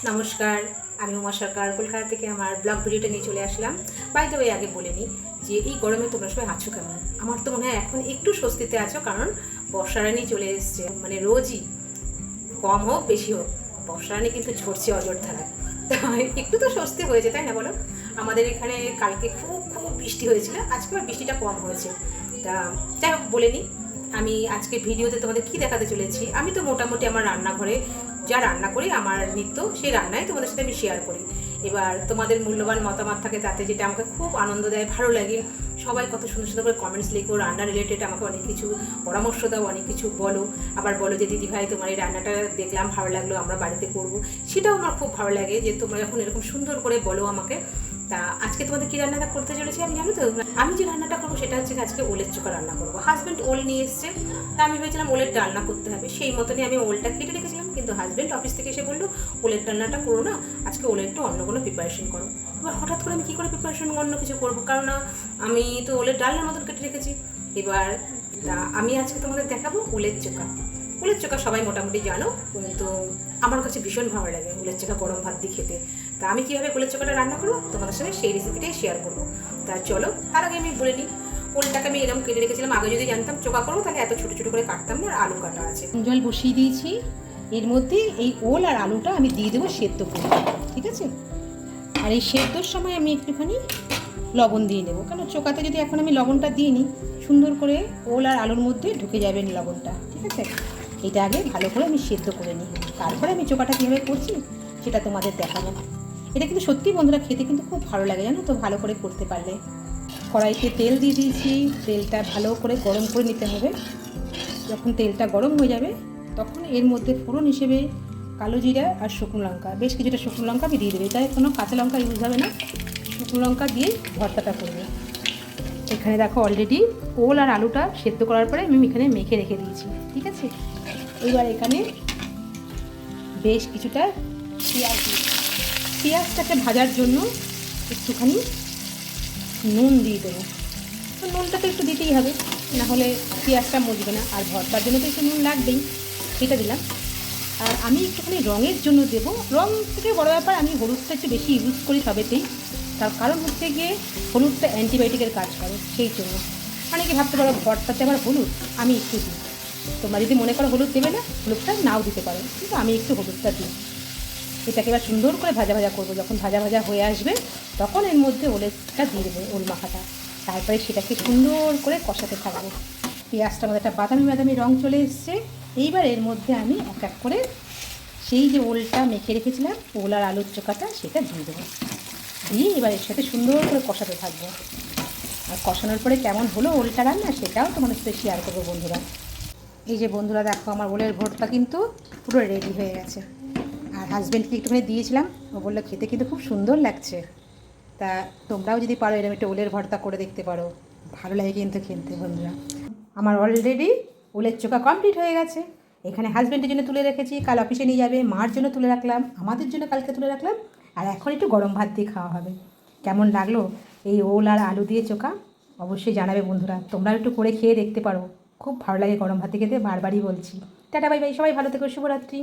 নমস্কার, আমি উমা সরকার কলকাতা থেকে আমার ব্লগ ভিডিওটা নিয়ে চলে আসলাম। বাই দ্য ওয়ে আগে বলে নিই যে এই গরমে তোমরা সবাই আছো কেমন। আমার তো মনে হয় এখন একটু স্বস্তিতে আছো, কারণ বর্ষারানি চলে এসছে। মানে রোজই কম হোক বেশি হোক বর্ষারানি কিন্তু ঝরছে অজরধারা। তাই একটু তো স্বস্তি হয়েছে, তাই না বলো? আমাদের এখানে কালকে খুব খুব বৃষ্টি হয়েছিল, আজকে আর বৃষ্টিটা কম হয়েছে। তা যাই হোক বলে নিই, আমি আজকে ভিডিওতে তোমাদের কি দেখাতে চলেছি। আমি তো মোটামুটি আমার রান্নাঘরে যা রান্না করি, আমার নিত্য সেই রান্নাই তোমাদের সাথে আমি শেয়ার করি। এবার তোমাদের মূল্যবান মতামত থাকে তাতে, যেটা আমাকে খুব আনন্দ দেয়, ভালো লাগে। সবাই কত সুন্দর সুন্দর করে কমেন্টস লিখো, রান্না রিলেটেড আমাকে অনেক কিছু পরামর্শ দাও, অনেক কিছু বলো। আবার বলো যে দিদি ভাই তোমার এই রান্নাটা দেখলাম ভালো লাগলো, আমরা বাড়িতে করবো। সেটাও আমার খুব ভালো লাগে যে তোমরা যখন এরকম সুন্দর করে বলো আমাকে। তা আজকে তোমাদের কি রান্নাটা করতে চলেছি আমি জানো তো? আমি যে রান্নাটা করবো সেটা হচ্ছে আজকে ওলের চোখা রান্না করবো। হাজব্যান্ড ওল নিয়ে এসছে, তা আমি ভেবেছিলাম ওলের ডালনা করতে হবে, সেই মতনই আমি ওলটা কেটে রেখেছিলাম। কিন্তু হাজব্যান্ড অফিস থেকে এসে বললো ওলের ডালনাটা করো না, আজকে ওলের একটু অন্য কোনো প্রিপারেশন করো। এবার হঠাৎ করে আমি কী করে প্রিপারেশন অন্য কিছু করবো, কারণ আমি তো ওলের ডালনার মতন কেটে রেখেছি। এবার আমি আজকে তোমাদের দেখাবো ওলের চোখা। ওলের চোখা সবাই মোটামুটি জানো, কিন্তু আমার কাছে ভীষণ ভালো লাগে ওলের চোখা গরম ভাত দিয়ে খেতে। তা আমি কীভাবে ওলের চোখাটা রান্না করবো তোমাদের সঙ্গে সেই রেসিপিটাই শেয়ার করবো। তা চলো, তার আগে আমি বলে নিই, ওলটাকে আমি এরকম কেটে রেখেছিলাম। আগে যদি জানতাম চোখা করবো তাহলে এত ছোটো ছোটো করে কাটতাম না। আর আলু কাটা আছে, জল বসিয়ে দিয়েছি। এর মধ্যে এই ওল আর আলুটা আমি দিয়ে দেবো সেদ্ধ করে, ঠিক আছে? আর এই সেদ্ধর সময় আমি একটুখানি লবণ দিয়ে নেবো, কারণ চোখাতে যদি এখন আমি লবণটা দিয়ে নিই, সুন্দর করে ওল আর আলুর মধ্যে ঢুকে যাবে লবণটা, ঠিক আছে? এটা আগে ভালো করে আমি সেদ্ধ করে নিই, তারপরে আমি চোখাটা কীভাবে করছি সেটা তোমাদের দেখাবো। এটা কিন্তু সত্যি বন্ধুরা খেতে কিন্তু খুব ভালো লাগে, জানো তো, ভালো করে করতে পারলে। কড়াইতে তেল দিয়ে দিয়েছি, তেলটা ভালো করে গরম করে নিতে হবে। যখন তেলটা গরম হয়ে যাবে তখন এর মধ্যে ফোড়ন হিসেবে কালো জিরা আর শুকনো লঙ্কা, বেশ কিছুটা শুকনো লঙ্কা আমি দিয়ে দেবো। তাই কোনো কাঁচা লঙ্কা ইউজ হবে না, শুকনো লঙ্কা দিয়ে ভর্তাটা করবে। এখানে দেখো অলরেডি ওল আর আলুটা সেদ্ধ করার পরে আমি এখানে মেখে রেখে দিয়েছি, ঠিক আছে? এবার এখানে বেশ কিছুটা পেঁয়াজ দিই। পেঁয়াজটাকে ভাজার জন্য একটুখানি নুন দিয়ে দেবো। তো নুনটা তো একটু দিতেই হবে, নাহলে পেঁয়াজটা মজবে না। আর ভর্তার জন্য তো একটু নুন লাগবেই, সেটা দিলাম। আর আমি একটুখানি রঙের জন্য দেবো, রঙ থেকে বড় ব্যাপার, আমি হলুদটা একটু বেশি ইউজ করি সবেতেই। তার কারণ হচ্ছে গিয়ে হলুদটা অ্যান্টিবায়োটিকের কাজ করে, সেই জন্য। অনেকে ভাবতে পারো ভর্তাতে আবার হলুদ, আমি একটু দিই। তোমরা যদি মনে করো হলুদ দেবে না, হলুদটা নাও দিতে পারো, কিন্তু আমি একটু হলুদটা দিই। এটাকে এবার সুন্দর করে ভাজা ভাজা করবো। যখন ভাজা ভাজা হয়ে আসবে তখন এর মধ্যে ওলেরটা দিয়ে দেবো, ওল মাখাটা। তারপরে সেটাকে সুন্দর করে কষাতে থাকবো। পেঁয়াজটা মধ্যে একটা বাদামি বাদামি রঙ চলে এসছে। এইবার এর মধ্যে আমি এক এক করে সেই যে ওলটা মেখে রেখেছিলাম, ওল আর আলুর চোখাটা, সেটা দিয়ে দেবো। দিয়ে এবার এর সাথে সুন্দর করে কষাতে থাকবো। আর কষানোর পরে কেমন হলো ওলটা রান্না সেটাও তোমাদের সাথে শেয়ার করবো বন্ধুরা। এই যে বন্ধুরা দেখো, আমার ওলের ভর্তা কিন্তু পুরো রেডি হয়ে গেছে। আর হাজব্যান্ডকে একটুখানি দিয়েছিলাম, ও বললো খেতে কিন্তু খুব সুন্দর লাগছে। তা তোমরাও যদি পারো এরকম একটা ওলের ভর্তা করে দেখতে পারো, ভালো লাগে কিন্তু খেতে বন্ধুরা। আমার অলরেডি ওলের চোখা কমপ্লিট হয়ে গেছে। এখানে হাজব্যান্ডের জন্য তুলে রেখেছি, কাল অফিসে নিয়ে যাবে। মার জন্য তুলে রাখলাম, আমাদের জন্য কালকে তুলে রাখলাম। আর এখন একটু গরম ভাত দিয়ে খাওয়া হবে। কেমন লাগলো এই ওল আর আলু দিয়ে চোখা অবশ্যই জানাবে বন্ধুরা। তোমরাও একটু করে খেয়ে দেখতে পারো, খুব ভালো লাগে গরম ভাতে খেতে, বারবারই বলছি। টাটা বাই বাই, সবাই ভালো থেকো, শুভরাত্রি।